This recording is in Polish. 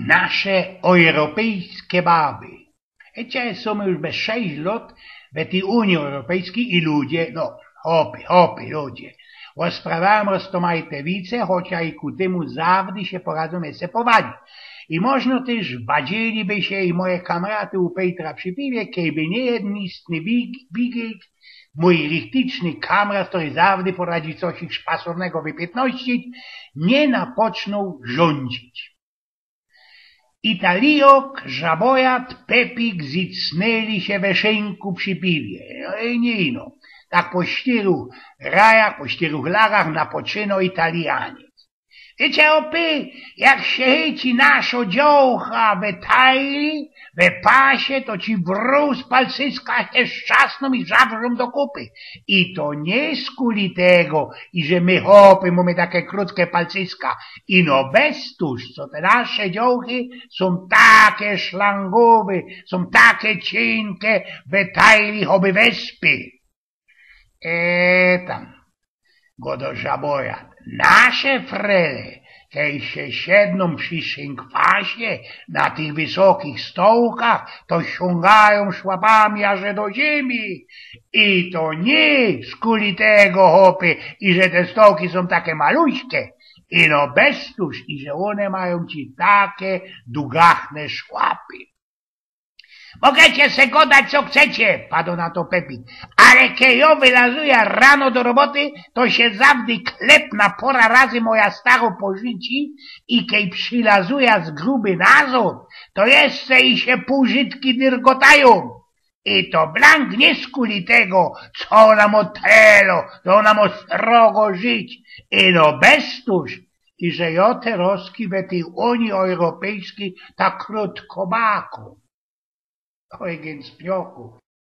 nasze europejskie baby. Wiecie, są już bez 6 lat w tej Unii Europejskiej i ludzie, no, hopy, ludzie, rozprawiają roztomajtewice, chociaż i ku temu zawdy się poradzą jeszcze powadzi. I można też badziliby się i moje kamraty u Petra przy piwie, keby nie jeden istny bigate, mój richtyczny kamrat, który zawdy poradzi coś ich szpasownego wypiętnościć, nie napoczną rządzić. Italiok, żabojat, Pepik zicnęli się we szynku przy piwie. No i nie ino. Tak po 4 rajach, po 4 larach napoczyno Italianie. Wiecie, opy, jak się chyci naszo dziołcha we tajli, we pasie, to ci wróz palcyska się szczasną i zawrzą do kupy. I to nie z kuli tego, i że my hopy mamy takie krótkie palcyska. Ino bez tuż, co te nasze dziołchy są takie szlangowe, są takie cienkie, we tajli choby wespy. Tam, go do żaboja. Nasze frele, kiedy się siedną przy szynkwasie na tych wysokich stołkach, to ściągają szłapami aż do ziemi. I to nie z kuli tego, hopy, i że te stołki są takie maluśkie, ino bez tuż, i że one mają ci takie dugachne szłapy. Mogecie se godać co chcecie, padł na to Pepik, ale kiedy ja wylazuję rano do roboty, to się zawdy klepna pora razy moja staro pożyci i kiedy przylazuję z gruby nazot, to jeszcze i się półżytki dyrgotają. I to blank nie z kuli tego, co nam otelo, to nam ostrogo żyć, ino bez tuż, i że ja te roski we tej Unii Europejskiej tak krótko baku. Oj, więc piochu.